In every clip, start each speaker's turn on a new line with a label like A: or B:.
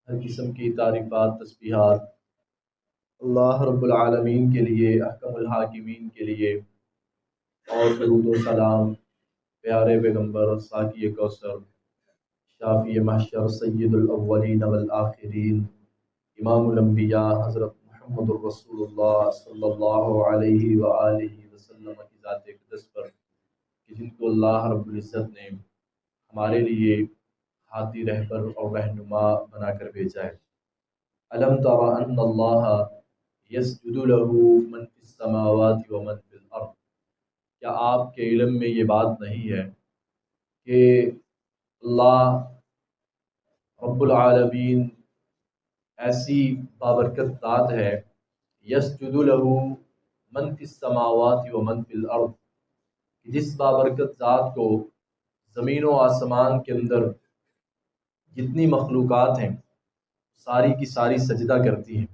A: ہر قسم کی تعریفات تسبیحات اللہ رب العالمین کے لیے، احکم الحاکمین کے لیے، اور درود و سلام پیارے پیغمبر ساقی کوثر شافی محشر سید الاولین والآخرین امام الانبیاء حضرت محمد الرسول اللہ صلی اللہ علیہ وآلہ وسلم کی ذات اقدس پر، کہ جن کو اللہ رب العزت نے ہمارے لیے ہادی رہبر اور رہنما بنا کر بھیجا ہے۔ الم تر ان اللہ یسجد له من فی السماوات ومن فی الارض، کیا آپ کے علم میں یہ بات نہیں ہے کہ اللہ رب العالمین ایسی بابرکت ذات ہے، یسجد له من فی السماوات ومن فی الارض، جس بابرکت ذات کو زمین و آسمان کے اندر جتنی مخلوقات ہیں ساری کی ساری سجدہ کرتی ہیں۔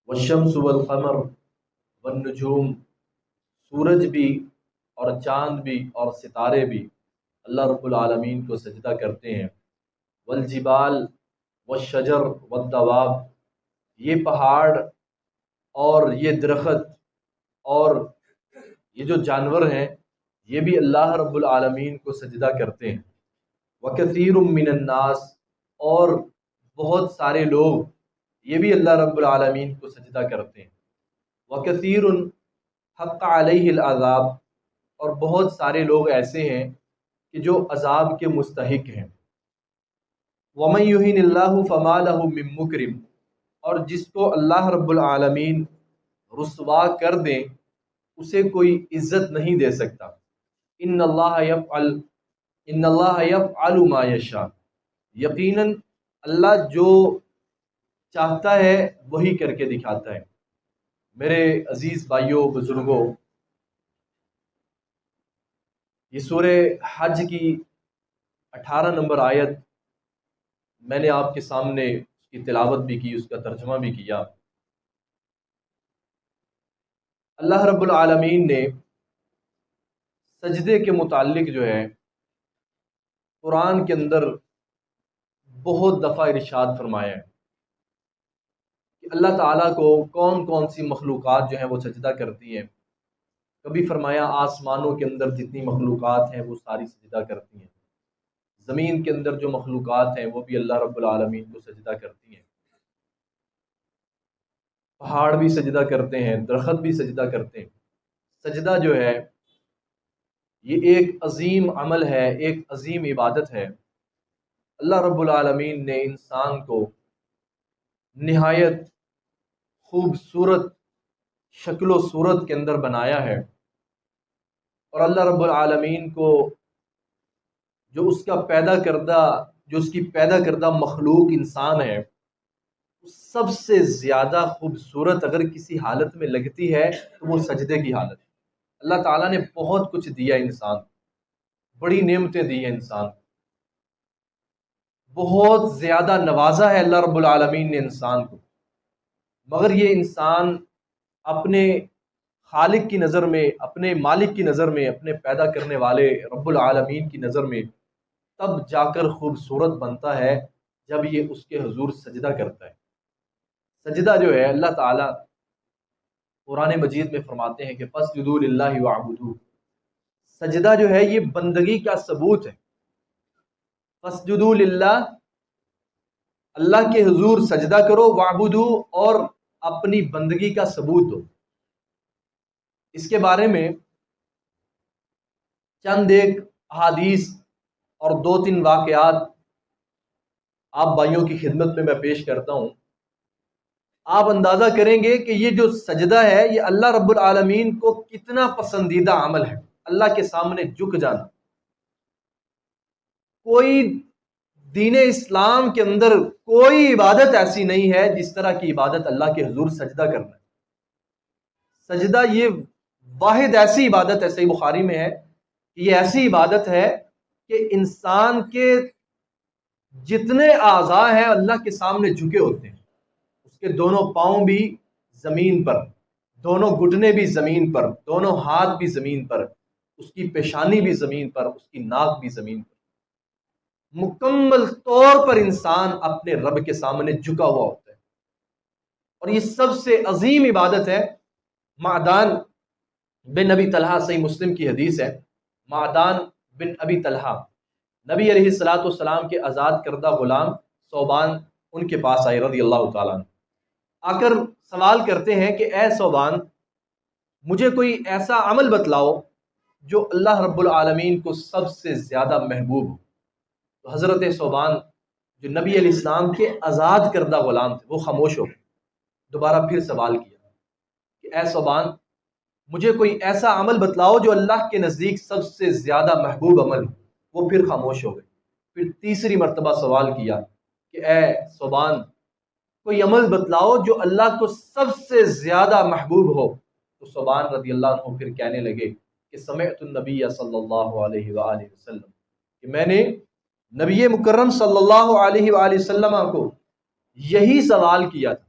A: والشمس والقمر والنجوم، سورج بھی اور چاند بھی اور ستارے بھی اللہ رب العالمین کو سجدہ کرتے ہیں۔ والجبال والشجر والدواب، یہ پہاڑ اور یہ درخت اور یہ جو جانور ہیں یہ بھی اللہ رب العالمین کو سجدہ کرتے ہیں۔ وکثیر من الناس، اور بہت سارے لوگ یہ بھی اللہ رب العالمین کو سجدہ کرتے ہیں۔ وکثیر حق علیہ العذاب، اور بہت سارے لوگ ایسے ہیں کہ جو عذاب کے مستحق ہیں۔ ومن یہن اللہ فما لہ من مکرم، اور جس کو اللہ رب العالمین رسوا کر دیں اسے کوئی عزت نہیں دے سکتا۔ ان اللہ یفعل ما یشاء، یقیناً اللہ جو چاہتا ہے وہی کر کے دکھاتا ہے۔ میرے عزیز بھائیوں بزرگوں، یہ سورہ حج کی 18 نمبر آیت میں نے آپ کے سامنے اس کی تلاوت بھی کی، اس کا ترجمہ بھی کیا۔ اللہ رب العالمین نے سجدے کے متعلق جو ہے قرآن کے اندر بہت دفعہ ارشاد فرمایا ہے کہ اللہ تعالیٰ کو کون کون سی مخلوقات جو ہیں وہ سجدہ کرتی ہیں۔ کبھی فرمایا آسمانوں کے اندر جتنی مخلوقات ہیں وہ ساری سجدہ کرتی ہیں، زمین کے اندر جو مخلوقات ہیں وہ بھی اللہ رب العالمین کو سجدہ کرتی ہیں، پہاڑ بھی سجدہ کرتے ہیں، درخت بھی سجدہ کرتے ہیں۔ سجدہ جو ہے یہ ایک عظیم عمل ہے، ایک عظیم عبادت ہے۔ اللہ رب العالمین نے انسان کو نہایت خوبصورت شکل و صورت کے اندر بنایا ہے، اور اللہ رب العالمین کو جو اس کی پیدا کردہ مخلوق انسان ہے، سب سے زیادہ خوبصورت اگر کسی حالت میں لگتی ہے تو وہ سجدے کی حالت ہے۔ اللہ تعالیٰ نے بہت کچھ دیا انسان، بڑی نعمتیں دی ہیں انسان، بہت زیادہ نوازا ہے اللہ رب العالمین نے انسان کو، مگر یہ انسان اپنے خالق کی نظر میں، اپنے مالک کی نظر میں، اپنے پیدا کرنے والے رب العالمین کی نظر میں تب جا کر خوبصورت بنتا ہے جب یہ اس کے حضور سجدہ کرتا ہے۔ سجدہ جو ہے اللہ تعالیٰ قرآن مجید میں فرماتے ہیں کہ فاسجدوا للہ واعبدوہ، سجدہ جو ہے یہ بندگی کا ثبوت ہے۔ فاسجدوا للہ، اللہ کے حضور سجدہ کرو، واعبدوہ، اور اپنی بندگی کا ثبوت دو۔ اس کے بارے میں چند ایک احادیث اور 2-3 واقعات آپ بھائیوں کی خدمت میں پیش کرتا ہوں۔ آپ اندازہ کریں گے کہ یہ جو سجدہ ہے یہ اللہ رب العالمین کو کتنا پسندیدہ عمل ہے۔ اللہ کے سامنے جھک جانا، کوئی دین اسلام کے اندر کوئی عبادت ایسی نہیں ہے جس طرح کی عبادت اللہ کے حضور سجدہ کرنا ہے۔ سجدہ یہ واحد ایسی عبادت ہے، صحیح بخاری میں ہے کہ یہ ایسی عبادت ہے کہ انسان کے جتنے اعضاء ہیں اللہ کے سامنے جھکے ہوتے ہیں، اس کے دونوں پاؤں بھی زمین پر، دونوں گھٹنے بھی زمین پر، دونوں ہاتھ بھی زمین پر، اس کی پیشانی بھی زمین پر، اس کی ناک بھی زمین پر۔ مکمل طور پر انسان اپنے رب کے سامنے جھکا ہوا ہوتا ہے، اور یہ سب سے عظیم عبادت ہے۔ معدان بن ابی طلحہ، صحیح مسلم کی حدیث ہے، معدان بن ابی طلحہ نبی علیہ الصلوۃ والسلام کے آزاد کردہ غلام ثوبان ان کے پاس آئے رضی اللہ تعالیٰ عنہ، آ کر سوال کرتے ہیں کہ اے ثوبان، مجھے کوئی ایسا عمل بتلاؤ جو اللہ رب العالمین کو سب سے زیادہ محبوب ہو۔ تو حضرت ثوبان جو نبی علیہ السلام کے آزاد کردہ غلام تھے وہ خاموش ہو گئے۔ دوبارہ پھر سوال کیا کہ اے ثوبان، مجھے کوئی ایسا عمل بتلاؤ جو اللہ کے نزدیک سب سے زیادہ محبوب عمل ہو۔ وہ پھر خاموش ہو گئے۔ پھر تیسری مرتبہ سوال کیا کہ اے ثوبان، کوئی عمل بتلاؤ جو اللہ کو سب سے زیادہ محبوب ہو۔ تو ثوبان رضی اللہ عنہ پھر کہنے لگے کہ سمعت النبی صلی اللہ علیہ وآلہ وسلم، کہ میں نے نبی مکرم صلی اللہ علیہ وآلہ وسلم کو یہی سوال کیا تھا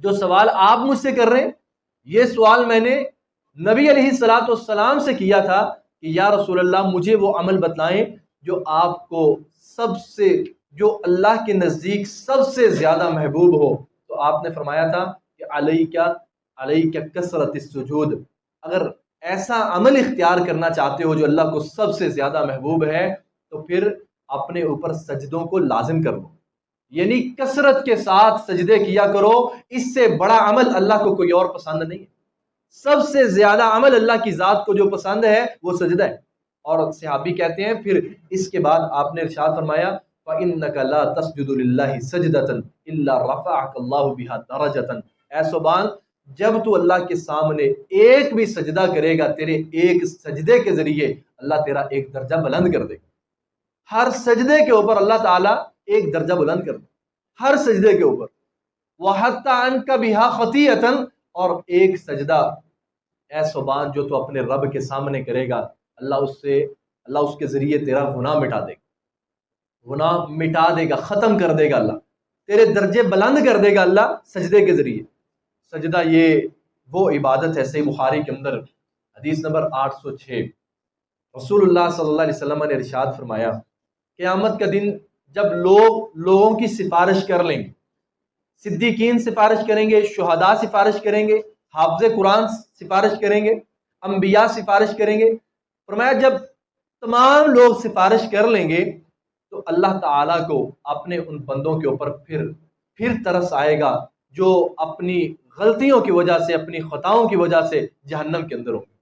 A: جو سوال آپ مجھ سے کر رہے ہیں۔ یہ سوال میں نے نبی علیہ الصلوۃ والسلام سے کیا تھا کہ یا رسول اللہ، مجھے وہ عمل بتلائیں جو آپ کو جو اللہ کے نزدیک سب سے زیادہ محبوب ہو۔ تو آپ نے فرمایا تھا کہ علیک کثرت السجود، اگر ایسا عمل اختیار کرنا چاہتے ہو جو اللہ کو سب سے زیادہ محبوب ہے تو پھر اپنے اوپر سجدوں کو لازم کر لو، یعنی کثرت کے ساتھ سجدے کیا کرو۔ اس سے بڑا عمل اللہ کو کوئی اور پسند نہیں ہے۔ سب سے زیادہ عمل اللہ کی ذات کو جو پسند ہے وہ سجدہ ہے۔ اور صحابی کہتے ہیں پھر اس کے بعد آپ نے ارشاد فرمایا فَإِنَّكَ لَا تَسْجُدُ لِلَّهِ سَجْدَةً إِلَّا رَفَعَكَ اللَّهُ بِهَا دَرَجَةً۔ اے ثوبان، جب تو اللہ کے سامنے ایک بھی سجدہ کرے گا، تیرے ایک سجدے کے ذریعے اللہ تیرا ایک درجہ بلند کر دے گا۔ ہر سجدے کے اوپر اللہ تعالیٰ ایک درجہ بلند کر دے، ہر سجدے کے اوپر۔ وَحَتَّى عَنْكَ بِهَا خَطِيئَةً، اور ایک سجدہ اے ثوبان جو تو اپنے رب کے سامنے کرے گا، اللہ اس کے ذریعے تیرا گناہ مٹا دے گا، گناہ مٹا دے گا، ختم کر دے گا، اللہ تیرے درجے بلند کر دے گا اللہ سجدے کے ذریعے۔ سجدہ یہ وہ عبادت ہے، صحیح بخاری کے اندر حدیث نمبر 806، رسول اللہ صلی اللہ علیہ وسلم نے ارشاد فرمایا قیامت کا دن جب لوگوں کی سفارش کر لیں گے، صدیقین سفارش کریں گے، شہداء سفارش کریں گے، حافظ قرآن سفارش کریں گے، انبیاء سفارش کریں گے۔ فرمایا جب تمام لوگ سفارش کر لیں گے تو اللہ تعالیٰ کو اپنے ان بندوں کے اوپر پھر ترس آئے گا جو اپنی غلطیوں کی وجہ سے، اپنی خطاؤں کی وجہ سے جہنم کے اندر ہوں گے۔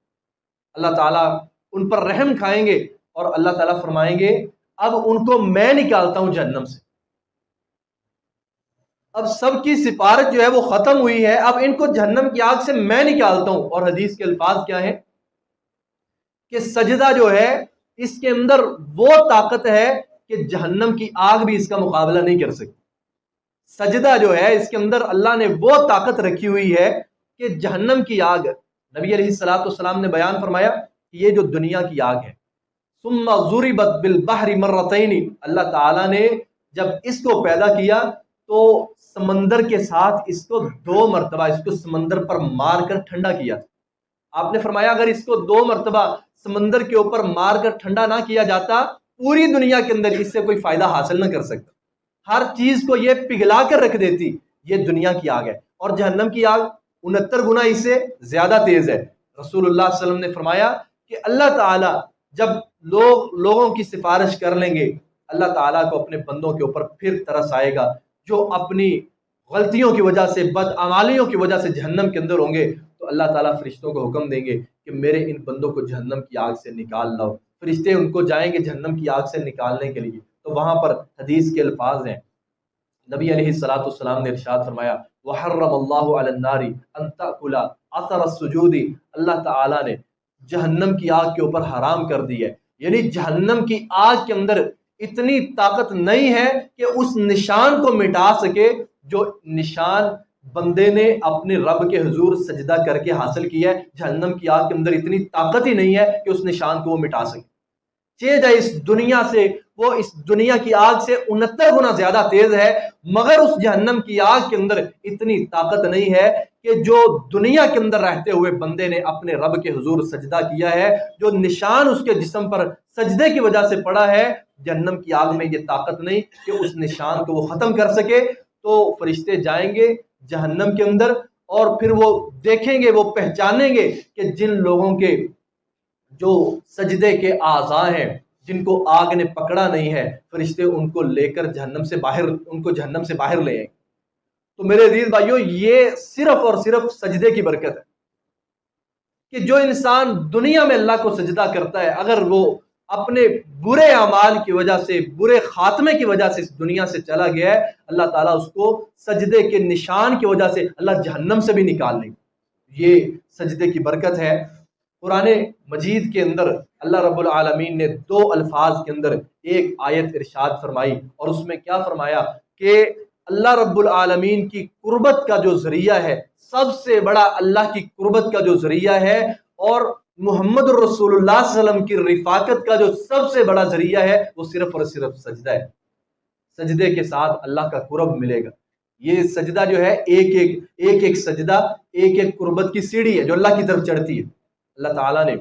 A: اللہ تعالیٰ ان پر رحم کھائیں گے اور اللہ تعالیٰ فرمائیں گے اب ان کو میں نکالتا ہوں جہنم سے۔ اب سب کی سفارش جو ہے وہ ختم ہوئی ہے، اب ان کو جہنم کی آگ سے میں نکالتا ہوں۔ اور حدیث کے الفاظ کیا ہیں کہ سجدہ جو ہے اس کے اندر وہ طاقت ہے کہ جہنم کی آگ بھی اس کا مقابلہ نہیں کر سکتی۔ سجدہ جو ہے اس کے اندر اللہ نے وہ طاقت رکھی ہوئی ہے کہ جہنم کی آگ، نبی علیہ الصلوۃ والسلام نے بیان فرمایا کہ یہ جو دنیا کی آگ ہے، ثم ضربت بالبحر مرتين، اللہ تعالیٰ نے جب اس کو پیدا کیا تو سمندر کے ساتھ اس کو 2 مرتبہ اس کو سمندر پر مار کر ٹھنڈا کیا تھا۔ آپ نے فرمایا اگر اس کو 2 مرتبہ سمندر کے اوپر مار کر ٹھنڈا نہ کیا جاتا، پوری دنیا کے اندر اس سے کوئی فائدہ حاصل نہ کر سکتا، ہر چیز کو یہ پگھلا کر رکھ دیتی۔ یہ دنیا کی آگ ہے، اور جہنم کی آگ 69 گنا اس سے زیادہ تیز ہے۔ رسول اللہ صلی اللہ علیہ وسلم نے فرمایا کہ اللہ تعالیٰ جب لوگوں کی سفارش کر لیں گے، اللہ تعالیٰ کو اپنے بندوں کے اوپر پھر ترس آئے گا جو اپنی غلطیوں کی وجہ سے، بدعمالیوں کی وجہ سے جہنم کے اندر ہوں گے۔ تو اللہ تعالیٰ فرشتوں کو حکم دیں گے کہ میرے ان بندوں کو جہنم کی آگ سے نکال لاؤ۔ فرشتے ان کو جائیں گے جہنم کی آگ سے نکالنے کے لیے۔ تو وہاں پر حدیث کے الفاظ ہیں، نبی علیہ الصلوۃ والسلام نے ارشاد فرمایا وحرم اللہ علی النار ان تأکل اثر السجود، اللہ تعالیٰ نے جہنم کی آگ کے اوپر حرام کر دی ہے، یعنی جہنم کی آگ کے اندر اتنی طاقت نہیں ہے کہ اس نشان کو مٹا سکے جو نشان بندے نے اپنے رب کے حضور سجدہ کر کے حاصل کیا ہے۔ جہنم کی آگ کے اندر اتنی طاقت ہی نہیں ہے کہ اس نشان کو وہ مٹا سکے، چیز ہے اس دنیا سے، وہ اس دنیا کی آگ سے 69 گنا زیادہ تیز ہے، مگر اس جہنم کی آگ کے اندر اتنی طاقت نہیں ہے کہ جو دنیا کے اندر رہتے ہوئے بندے نے اپنے رب کے حضور سجدہ کیا ہے، جو نشان اس کے جسم پر سجدے کی وجہ سے پڑا ہے، جہنم کی آگ میں یہ طاقت نہیں کہ اس نشان کو وہ ختم کر سکے۔ تو فرشتے جائیں گے جہنم کے اندر اور پھر وہ دیکھیں گے، وہ پہچانیں گے کہ جن لوگوں کے جو سجدے کے اعضاء ہیں، جن کو آگ نے پکڑا نہیں ہے، فرشتے ان کو لے کر جہنم سے باہر لے آئیں۔ تو میرے عزیز بھائیوں، یہ صرف اور صرف سجدے کی برکت ہے کہ جو انسان دنیا میں اللہ کو سجدہ کرتا ہے، اگر وہ اپنے برے اعمال کی وجہ سے، برے خاتمے کی وجہ سے اس دنیا سے چلا گیا ہے، اللہ تعالیٰ اس کو سجدے کے نشان کی وجہ سے اللہ جہنم سے بھی نکال لیں گے۔ یہ سجدے کی برکت ہے۔ قرآن مجید کے اندر اللہ رب العالمین نے 2 الفاظ کے اندر ایک آیت ارشاد فرمائی، اور اس میں کیا فرمایا کہ اللہ رب العالمین کی قربت کا جو ذریعہ ہے، سب سے بڑا اللہ کی قربت کا جو ذریعہ ہے، اور محمد الرسول اللہ صلی اللہ علیہ وسلم کی رفاقت کا جو سب سے بڑا ذریعہ ہے، وہ صرف اور صرف سجدہ ہے۔ سجدے کے ساتھ اللہ کا قرب ملے گا۔ یہ سجدہ جو ہے ایک سجدہ ایک قربت کی سیڑھی ہے جو اللہ کی طرف چڑھتی ہے۔ اللہ تعالیٰ نے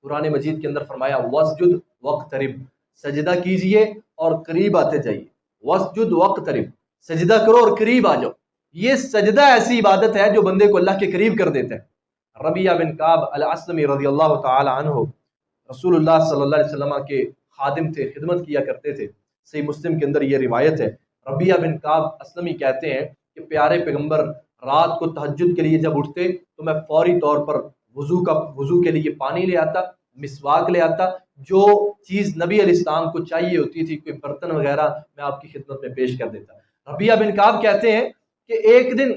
A: قرآن مجید کے اندر فرمایا وَاسْجُدْ وَاقْتَرِب، سجدہ کیجئے اور قریب آتے جائیے۔ وَاسْجُدْ وَاقْتَرِب، سجدہ کرو اور قریب آ جاؤ۔ یہ سجدہ ایسی عبادت ہے جو بندے کو اللہ کے قریب کر دیتا ہے۔ ربیعہ بن کعب الاسلمی رضی اللہ تعالی عنہ رسول اللہ صلی اللہ علیہ وسلم کے خادم تھے، خدمت کیا کرتے تھے۔ صحیح مسلم کے اندر یہ روایت ہے۔ ربیعہ بن کعب اسلمی کہتے ہیں کہ پیارے پیغمبر رات کو تہجد کے لیے جب اٹھتے تو میں فوری طور پر وضو کے لیے پانی لے آتا، مسواک لے آتا، جو چیز نبی علیہ السلام کو چاہیے ہوتی تھی، کوئی برتن وغیرہ، میں آپ کی خدمت میں پیش کر دیتا۔ ربیعہ بن کعب کہتے ہیں کہ ایک دن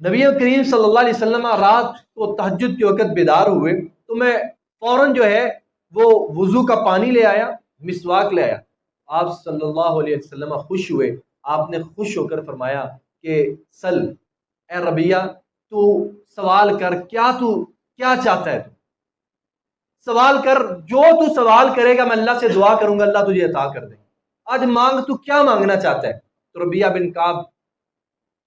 A: نبی کریم صلی اللہ علیہ وسلم رات کو تہجد کے وقت بیدار ہوئے تو میں فوراً جو ہے وہ وضو کا پانی لے آیا، مسواک لے آیا۔ آپ صلی اللہ علیہ وسلم خوش ہوئے، آپ نے خوش ہو کر فرمایا کہ سل اے ربیعہ، تو سوال کر، کیا چاہتا ہے؟ تو سوال کر، جو تو سوال کرے گا میں اللہ سے دعا کروں گا، اللہ تجھے عطا کر دے گا۔ آج مانگ، تو کیا مانگنا چاہتا ہے؟ تو ربیعہ بن کعب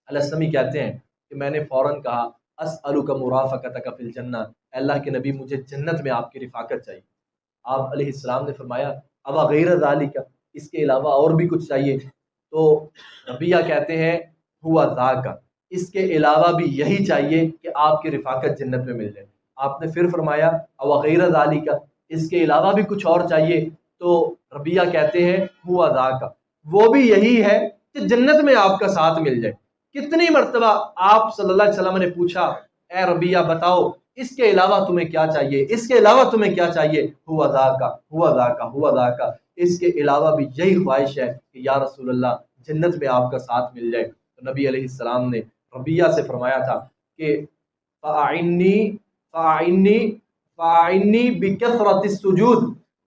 A: الاسلمی کہتے ہیں کہ میں نے فوراً کہا اسألک مرافقتک فی الجنہ، اے اللہ کے نبی مجھے جنت میں آپ کی رفاقت چاہیے۔ آپ علیہ السلام نے فرمایا ابا غیر ذالک، اس کے علاوہ اور بھی کچھ چاہیے؟ تو ربیعہ کہتے ہیں ہوا ذاک، اس کے علاوہ بھی یہی چاہیے کہ آپ کی رفاقت جنت میں مل جائے۔ آپ نے پھر فرمایا او غیر ذالک، اس کے علاوہ بھی کچھ اور چاہیے؟ تو ربیعہ کہتے ہیں ہوا ذاک، وہ بھی یہی ہے کہ جنت میں آپ کا ساتھ مل جائے۔ کتنی مرتبہ آپ صلی اللہ علیہ وسلم نے پوچھا اے ربیعہ بتاؤ اس کے علاوہ تمہیں کیا چاہیے، اس کے علاوہ تمہیں کیا چاہیے؟ ہوا ذاک ہوا ذاک ہوا ذاک، اس کے علاوہ بھی یہی خواہش ہے کہ یا رسول اللہ جنت میں آپ کا ساتھ مل جائے۔ تو نبی علیہ السلام نے ربیعہ سے فرمایا تھا کہ فَأَعِنِّي بِكَثْرَةِ السُّجُودِ،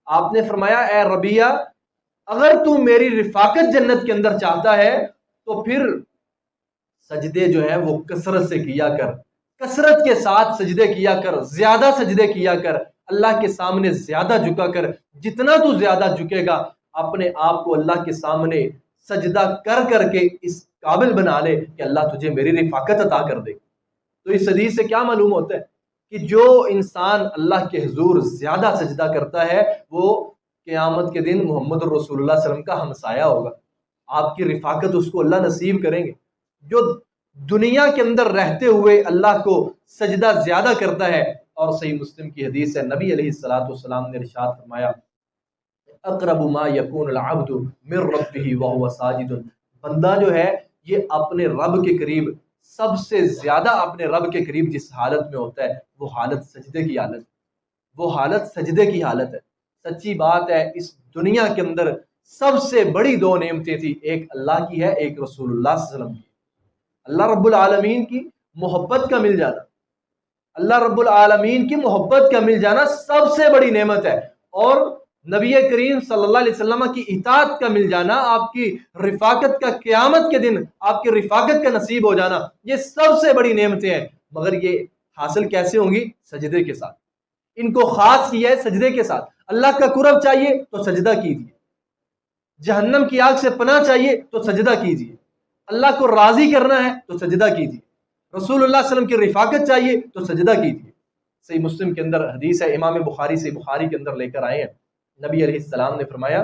A: آپ نے فرمایا اے ربیعہ اگر تو میری رفاقت جنت کے اندر چاہتا ہے تو پھر سجدے جو ہے وہ کثرت سے کیا کر، کثرت کے ساتھ سجدے کیا کر، زیادہ سجدے کیا کر، اللہ کے سامنے زیادہ جھکا کر۔ جتنا تو زیادہ جھکے گا اپنے آپ کو اللہ کے سامنے سجدہ کر کر کے اس قابل بنا لے کہ اللہ تجھے میری رفاقت عطا کر دے۔ تو اس حدیث سے کیا معلوم ہوتا ہے کہ جو انسان اللہ کے حضور زیادہ سجدہ کرتا ہے وہ قیامت کے دن محمد الرسول اللہ صلی اللہ علیہ وسلم کا ہمسایہ ہوگا، آپ کی رفاقت اس کو اللہ نصیب کریں گے۔ جو دنیا کے اندر رہتے ہوئے اللہ کو سجدہ زیادہ کرتا ہے، اور صحیح مسلم کی حدیث ہے نبی علیہ السلام نے ارشاد فرمایا اقرب ما یکون العبد من ربہ وہو ساجد، بندہ جو ہے یہ اپنے رب کے قریب سب سے زیادہ اپنے رب کے قریب جس حالت میں ہوتا ہے وہ حالت سجدے کی حالت، وہ حالت سجدے کی حالت ہے۔ سچی بات ہے اس دنیا کے اندر سب سے بڑی 2 نعمتیں تھی، ایک اللہ کی ہے، ایک رسول اللہ صلی اللہ علیہ وسلم کی۔ اللہ رب العالمین کی محبت کا مل جانا، اللہ رب العالمین کی محبت کا مل جانا سب سے بڑی نعمت ہے، اور نبی کریم صلی اللہ علیہ وسلم کی اطاعت کا مل جانا، آپ کی رفاقت کا قیامت کے دن آپ کی رفاقت کا نصیب ہو جانا، یہ سب سے بڑی نعمتیں ہیں۔ مگر یہ حاصل کیسے ہوں گی؟ سجدے کے ساتھ۔ ان کو خاص کیا ہے سجدے کے ساتھ۔ اللہ کا قرب چاہیے تو سجدہ کیجیے، جہنم کی آگ سے پناہ چاہیے تو سجدہ کیجیے، اللہ کو راضی کرنا ہے تو سجدہ کیجیے، رسول اللہ صلی اللہ علیہ وسلم کی رفاقت چاہیے تو سجدہ کیجیے۔ صحیح مسلم کے اندر حدیث ہے، امام بخاری سے بخاری کے اندر لے کر آئے ہیں، نبی علیہ السلام نے فرمایا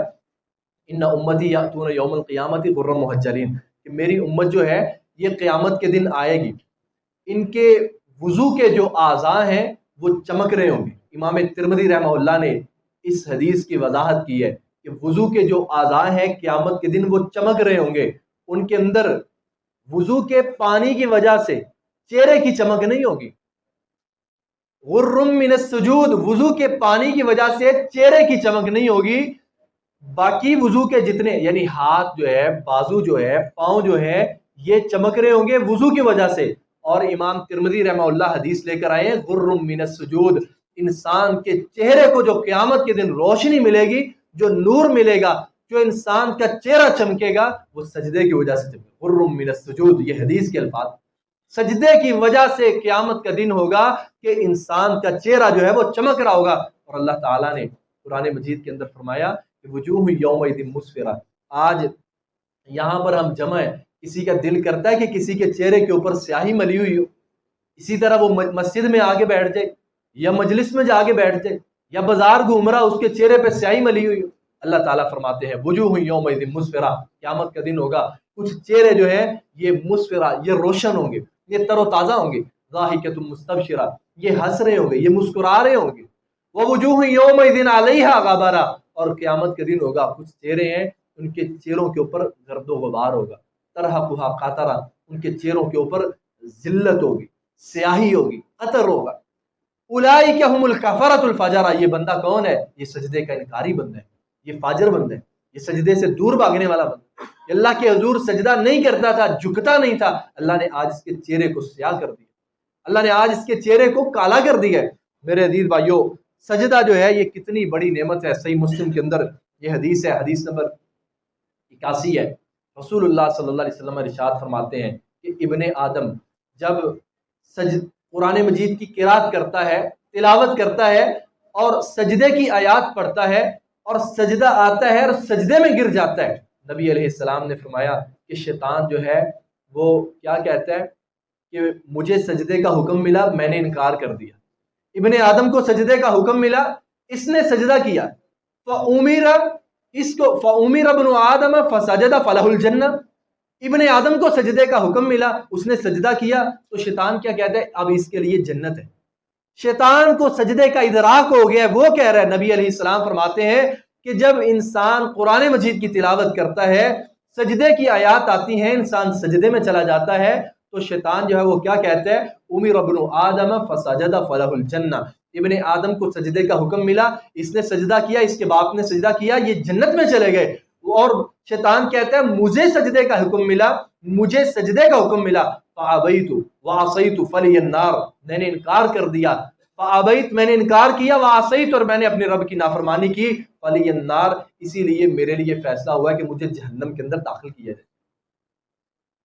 A: ان امتی یاتون یوم القیامت غرا محجلین، کہ میری امت جو ہے یہ قیامت کے دن آئے گی، ان کے وضو کے جو اعضاء ہیں وہ چمک رہے ہوں گے۔ امام ترمذی رحمہ اللہ نے اس حدیث کی وضاحت کی ہے کہ وضو کے جو اعضاء ہیں قیامت کے دن وہ چمک رہے ہوں گے، ان کے اندر وضو کے پانی کی وجہ سے چہرے کی چمک نہیں ہوگی، غرم من السجود، وضو کے پانی کی وجہ سے چہرے کی چمک نہیں ہوگی، باقی وضو کے جتنے یعنی ہاتھ جو ہے، بازو جو ہے، پاؤں جو ہے، یہ چمک رہے ہوں گے وضو کی وجہ سے۔ اور امام ترمذی رحمہ اللہ حدیث لے کر آئے ہیں غرم من السجود، انسان کے چہرے کو جو قیامت کے دن روشنی ملے گی، جو نور ملے گا، جو انسان کا چہرہ چمکے گا، وہ سجدے کی وجہ سے چمکے گا۔ غرم من السجود، یہ حدیث کے الفاظ، سجدے کی وجہ سے قیامت کا دن ہوگا کہ انسان کا چہرہ جو ہے وہ چمک رہا ہوگا۔ اور اللہ تعالیٰ نے قرآن مجید کے اندر فرمایا کہ وجوہ یومئذ مسفرہ، آج یہاں پر ہم جمع ہے، کسی کا دل کرتا ہے کہ کسی کے چہرے کے اوپر سیاہی ملی ہوئی ہو، اسی طرح وہ مسجد میں آگے بیٹھ جائے یا مجلس میں جا کے بیٹھ جائے یا بازار گھوم رہا اس کے چہرے پہ سیاہی ملی ہوئی ہو۔ اللہ تعالیٰ فرماتے ہیں وجوہ یومئذ مسفرہ، قیامت کا دن ہوگا کچھ چہرے جو ہیں یہ مسفرہ، یہ روشن ہوں گے، یہ تر و تازہ ہوں گے، ضاحکۃ مستبشرہ، یہ ہنس رہے ہوں گے، یہ مسکرا رہے ہوں گے، ووجوہ یومئذ علیہا غبرہ، اور قیامت کے دن ہوگا کچھ چہرے ہیں ان کے چہروں کے اوپر گرد و غبار ہوگا، ترہقھا قطرہ، ان کے چہروں کے اوپر ذلت ہوگی، سیاہی ہوگی، قطر ہوگا۔ اولئک ھم الکفرۃ الفجرہ، یہ بندہ کون ہے؟ یہ سجدے کا انکاری بندہ ہے، یہ فاجر بندہ ہے، یہ سجدے سے دور بھاگنے والا بندہ ہے، یہ اللہ کے حضور سجدہ نہیں کرتا تھا، جھکتا نہیں تھا، اللہ نے آج اس کے چہرے کو سیاہ کر دیا، اللہ نے آج اس کے چہرے کو کالا کر دیا ہے۔ میرے عزیز بھائیو، سجدہ جو ہے یہ کتنی بڑی نعمت ہے۔ صحیح مسلم کے اندر یہ حدیث ہے، حدیث نمبر 81 ہے۔ رسول اللہ صلی اللہ علیہ وسلم ارشاد فرماتے ہیں کہ ابن آدم جب قرآن مجید کی قرات کرتا ہے، تلاوت کرتا ہے اور سجدے کی آیات پڑھتا ہے اور سجدہ آتا ہے اور سجدے میں گر جاتا ہے، نبی علیہ السلام نے فرمایا کہ شیطان جو ہے وہ کیا کہتا ہے کہ مجھے سجدے کا حکم ملا، میں نے انکار کر دیا۔ ابن آدم کو سجدے کا حکم ملا، اس نے سجدہ کیا، فَأُمِرَ ابْنُ آدَمَ فَسَجَدَ فَلَهُ الْجَنَّةُ، ابن آدم کو سجدے کا حکم ملا، اس نے سجدہ کیا، تو شیطان کیا کہتا ہے؟ اب اس کے لیے جنت ہے۔ شیطان کو سجدے کا ادراک ہو گیا، وہ کہہ رہا ہے، نبی علیہ السلام فرماتے ہیں کہ جب انسان قرآن مجید کی تلاوت کرتا ہے، سجدے کی آیات آتی ہیں، انسان سجدے میں چلا جاتا ہے، تو شیطان جو ہے وہ کیا کہتا ہے؟ اُمِرَ ابْنُ آدَمَ فَسَجَدَ فَلَهُ الْجَنَّةُ، ابن آدم کو سجدے کا حکم ملا، اس نے سجدہ کیا، اس کے باپ نے سجدہ کیا، یہ جنت میں چلے گئے۔ اور شیطان کہتا ہے مجھے سجدے کا حکم ملا، مجھے سجدے کا حکم ملا، فَأَبَيْتُ وَعَصَيْتُ فَلِيَ النَّارُ، میں نے انکار کر دیا، فَأَبَيْتُ، میں نے انکار کیا، وَعَصَيْتُ، اور میں نے اپنے رب کی نافرمانی کی، فَلِيَ النَّارُ، اسی لیے میرے لیے فیصلہ ہوا ہے کہ مجھے جہنم کے اندر داخل کیا جائے۔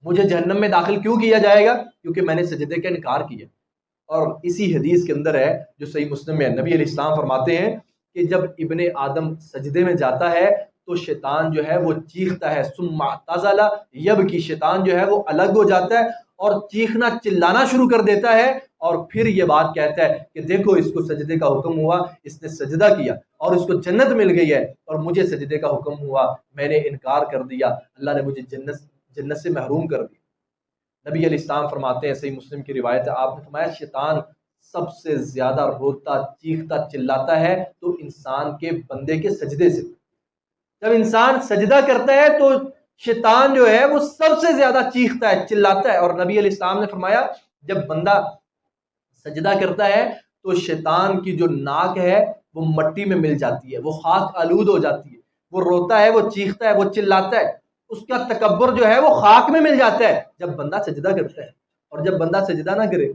A: مجھے جہنم میں داخل کیوں کیا جائے گا؟ کیونکہ میں نے سجدے کا انکار کیا۔ اور اسی حدیث کے اندر ہے جو صحیح مسلم میں، نبی علیہ السلام فرماتے ہیں کہ جب ابن آدم سجدے میں جاتا ہے تو شیطان جو ہے وہ چیختا ہے، ثم اعتزل یبکی، شیطان جو ہے وہ الگ ہو جاتا ہے اور چیخنا چلانا شروع کر دیتا ہے، اور پھر یہ بات کہتا ہے کہ دیکھو اس کو سجدے کا حکم ہوا، اس نے سجدہ کیا اور اس کو جنت مل گئی ہے، اور مجھے سجدے کا حکم ہوا، میں نے انکار کر دیا، اللہ نے مجھے جنت سے محروم کر دیا۔ نبی علیہ السلام فرماتے ہیں، صحیح مسلم کی روایت ہے، آپ نے فرمایا شیطان سب سے زیادہ روتا، چیختا، چلاتا ہے تو انسان کے بندے کے سجدے سے۔ جب انسان سجدہ کرتا ہے تو شیطان جو ہے وہ سب سے زیادہ چیختا ہے، چلاتا ہے، اور نبی علیہ السلام نے فرمایا جب بندہ سجدہ کرتا ہے تو شیطان کی جو ناک ہے وہ مٹی میں مل جاتی ہے، وہ خاک آلود ہو جاتی ہے، وہ روتا ہے، وہ چیختا ہے، وہ چلاتا ہے، اس کا تکبر جو ہے وہ خاک میں مل جاتا ہے جب بندہ سجدہ کرتا ہے۔ اور جب بندہ سجدہ نہ کرے،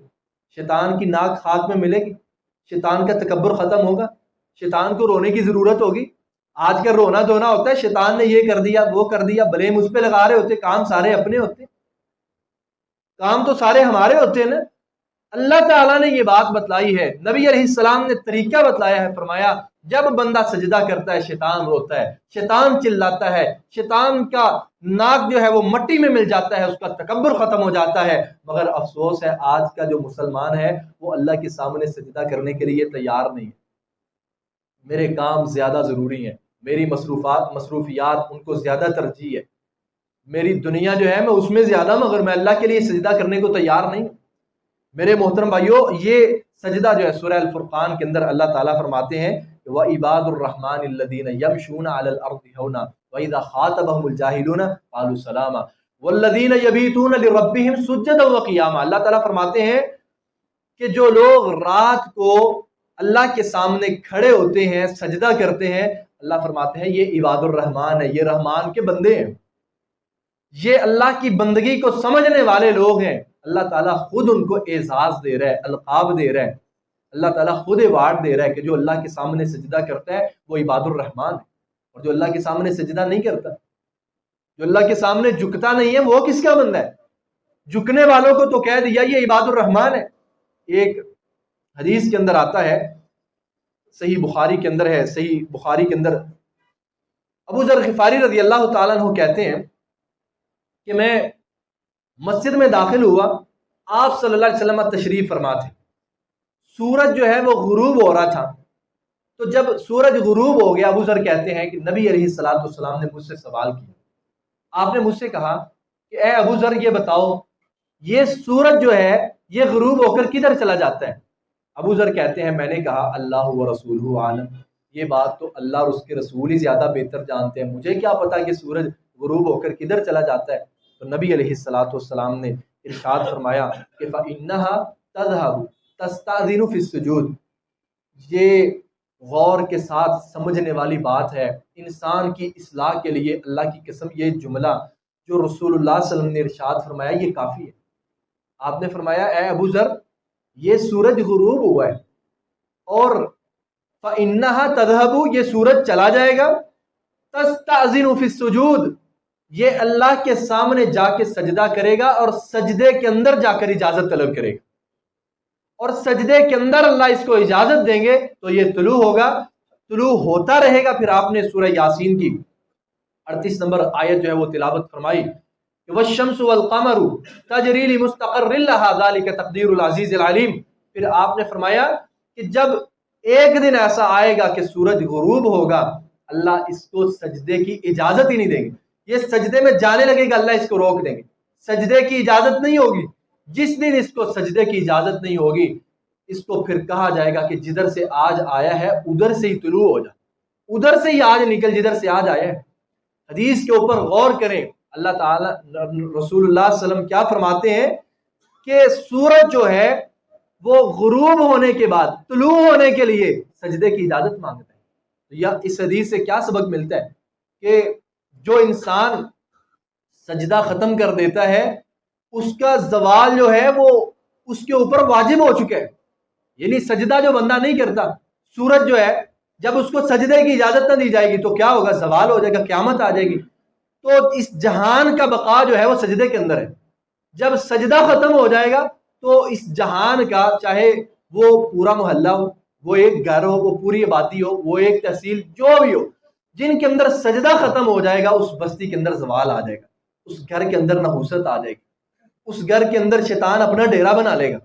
A: شیطان کی ناک خاک میں ملے گی، شیطان کا تکبر ختم ہوگا، شیطان کو رونے کی ضرورت ہوگی۔ آج کا رونا دھونا ہوتا ہے، شیطان نے یہ کر دیا، وہ کر دیا، بلیم اس پہ لگا رہے ہوتے، کام سارے اپنے ہوتے، کام تو سارے ہمارے ہوتے ہیں نا۔ اللہ تعالیٰ نے یہ بات بتلائی ہے، نبی علیہ السلام نے طریقہ بتلایا ہے، فرمایا جب بندہ سجدہ کرتا ہے شیطان روتا ہے، شیطان چلاتا ہے، شیطان کا ناک جو ہے وہ مٹی میں مل جاتا ہے، اس کا تکبر ختم ہو جاتا ہے۔ مگر افسوس ہے آج کا جو مسلمان ہے وہ اللہ کے سامنے سجدہ کرنے کے لیے تیار نہیں ہے۔ میرے کام زیادہ ضروری ہیں، میری مصروفیات ان کو زیادہ ترجیح ہے، میری دنیا جو ہے میں اس میں زیادہ ہوں، مگر میں اللہ کے لیے سجدہ کرنے کو تیار نہیں ہوں۔ میرے محترم بھائیو، یہ سجدہ جو ہے سورہ الفرقان کے اندر اللہ تعالیٰ فرماتے ہیں وَعِبَادُ الرَّحْمَٰنِ الَّذِينَ يَمْشُونَ عَلَى الْأَرْضِ هَوْنًا وَإِذَا خَاطَبَهُمُ الْجَاهِلُونَ قَالُوا سَلَامًا وَالَّذِينَ يَبِيتُونَ لِرَبِّهِمْ سُجَّدًا وَقِيَامًا۔ اللہ تعالیٰ فرماتے ہیں کہ جو لوگ رات کو اللہ کے سامنے کھڑے ہوتے ہیں، سجدہ کرتے ہیں، اللہ فرماتے ہیں یہ عباد الرحمان ہے، یہ رحمان کے بندے ہیں، یہ اللہ کی بندگی کو سمجھنے والے لوگ ہیں۔ اللہ تعالیٰ خود ان کو اعزاز دے رہا ہے، القاب دے رہا ہے، اللہ تعالیٰ خود ایوارڈ دے رہا ہے کہ جو اللہ کے سامنے سجدہ کرتا ہے وہ عباد الرحمان ہے، اور جو اللہ کے سامنے سجدہ نہیں کرتا، جو اللہ کے سامنے جھکتا نہیں ہے، وہ کس کا بندہ ہے؟ جھکنے والوں کو تو کہہ دیا یہ عباد الرحمان ہے۔ ایک حدیث کے اندر آتا ہے، صحیح بخاری کے اندر ہے، صحیح بخاری کے اندر ابو ذر غفاری رضی اللہ تعالیٰ عنہ کہتے ہیں کہ میں مسجد میں داخل ہوا، آپ صلی اللہ علیہ وسلم تشریف فرما تھے، سورج جو ہے وہ غروب ہو رہا تھا، تو جب سورج غروب ہو گیا ابو ذر کہتے ہیں کہ نبی علیہ السلام نے مجھ سے سوال کیا، آپ نے مجھ سے کہا کہ اے ابو ذر یہ بتاؤ یہ سورج جو ہے یہ غروب ہو کر کدھر چلا جاتا ہے؟ ابو ذر کہتے ہیں میں نے کہا اللہ و رسولہ عالم، یہ بات تو اللہ اور اس کے رسول ہی زیادہ بہتر جانتے ہیں، مجھے کیا پتا کہ سورج غروب ہو کر کدھر چلا جاتا ہے؟ تو نبی علیہ السلام نے ارشاد فرمایا کہ فَإِنَّهَا تَذْهَبُ تَسْتَأْذِنُ فِي السُّجُودِ۔ یہ غور کے ساتھ سمجھنے والی بات ہے، انسان کی اصلاح کے لیے اللہ کی قسم یہ جملہ جو رسول اللہ صلی اللہ علیہ وسلم نے ارشاد فرمایا یہ کافی ہے۔ آپ نے فرمایا اے ابو ذر یہ سورج غروب ہوا ہے اور فَإِنَّهَا تَذْهَبُ یہ سورج چلا جائے گا، تَسْتَأْذِنُ فِي السُّجُودِ یہ اللہ کے سامنے جا کے سجدہ کرے گا اور سجدے کے اندر جا کر اجازت طلب کرے گا، اور سجدے کے اندر اللہ اس کو اجازت دیں گے تو یہ طلوع ہوگا، طلوع ہوتا رہے گا۔ پھر آپ نے سورہ یاسین کی 38 نمبر آیت جو ہے وہ تلاوت فرمائی کہ وَالشَّمْسُ وَالْقَمَرُ تَجْرِي لِمُسْتَقَرٍّ لَهَا ذَلِكَ تَقْدِيرُ الْعَزِيزِ الْعَلِيمِ۔ پھر آپ نے فرمایا کہ جب ایک دن ایسا آئے گا کہ سورج غروب ہوگا، اللہ اس کو سجدے کی اجازت ہی نہیں دیں گے، یہ سجدے میں جانے لگے گا اللہ اس کو روک دیں گے، سجدے کی اجازت نہیں ہوگی۔ جس دن اس کو سجدے کی اجازت نہیں ہوگی اس کو پھر کہا جائے گا کہ جدھر سے آج آیا ہے ادھر سے ہی طلوع ہو جا، ادھر سے ہی آج نکل جدھر سے آج آیا ہے۔ حدیث کے اوپر غور کریں، اللہ تعالیٰ رسول اللہ صلی اللہ علیہ وسلم کیا فرماتے ہیں کہ سورج جو ہے وہ غروب ہونے کے بعد طلوع ہونے کے لیے سجدے کی اجازت مانگتا ہے۔ یا اس حدیث سے کیا سبق ملتا ہے کہ جو انسان سجدہ ختم کر دیتا ہے اس کا زوال جو ہے وہ اس کے اوپر واجب ہو چکا ہے، یعنی سجدہ جو بندہ نہیں کرتا، سورج جو ہے جب اس کو سجدے کی اجازت نہ دی جائے گی تو کیا ہوگا؟ زوال ہو جائے گا، قیامت آ جائے گی۔ تو اس جہان کا بقا جو ہے وہ سجدے کے اندر ہے، جب سجدہ ختم ہو جائے گا تو اس جہان کا، چاہے وہ پورا محلہ ہو، وہ ایک گھر ہو، وہ پوری آبادی ہو، وہ ایک تحصیل، جو بھی ہو، جن کے اندر سجدہ ختم ہو جائے گا اس بستی کے اندر زوال آ جائے گا، اس گھر کے اندر نحوست آ جائے گی، اس گھر کے اندر شیطان اپنا ڈیرا بنا لے گا۔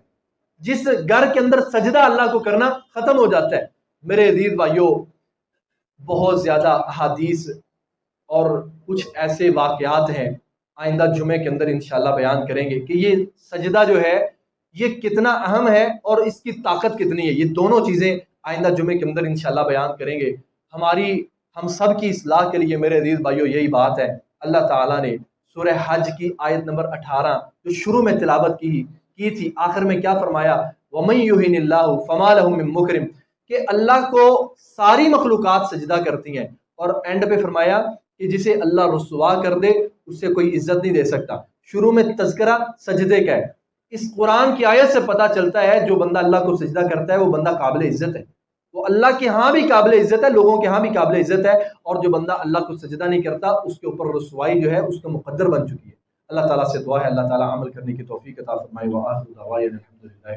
A: جس گھر کے اندر سجدہ اللہ کو کرنا ختم ہو جاتا ہے، میرے عزیز بھائیوں بہت زیادہ احادیث اور کچھ ایسے واقعات ہیں، آئندہ جمعے کے اندر انشاءاللہ بیان کریں گے کہ یہ سجدہ جو ہے یہ کتنا اہم ہے اور اس کی طاقت کتنی ہے۔ یہ دونوں چیزیں آئندہ جمعے کے اندر انشاءاللہ بیان کریں گے۔ ہم سب کی اصلاح کے لیے میرے عزیز بھائیوں یہی بات ہے۔ اللہ تعالیٰ نے سورہ حج کی آیت نمبر 18 جو شروع میں تلاوت کی تھی، آخر میں کیا فرمایا؟ وَمَن يُهِنِ اللَّهُ فَمَا لَهُ مِن مُكْرِمٍ، کہ اللہ کو ساری مخلوقات سجدہ کرتی ہیں، اور اینڈ پہ فرمایا کہ جسے اللہ رسوا کر دے اسے کوئی عزت نہیں دے سکتا۔ شروع میں تذکرہ سجدے کا ہے۔ اس قرآن کی آیت سے پتہ چلتا ہے جو بندہ اللہ کو سجدہ کرتا ہے وہ بندہ قابل عزت ہے، وہ اللہ کے ہاں بھی قابل عزت ہے، لوگوں کے ہاں بھی قابل عزت ہے، اور جو بندہ اللہ کو سجدہ نہیں کرتا اس کے اوپر رسوائی جو ہے اس کا مقدر بن چکی ہے۔ اللہ تعالیٰ سے دعا ہے اللہ تعالیٰ عمل کرنے کی توفیق عطا فرمائے۔ وآخر دعوانا الحمدللہ۔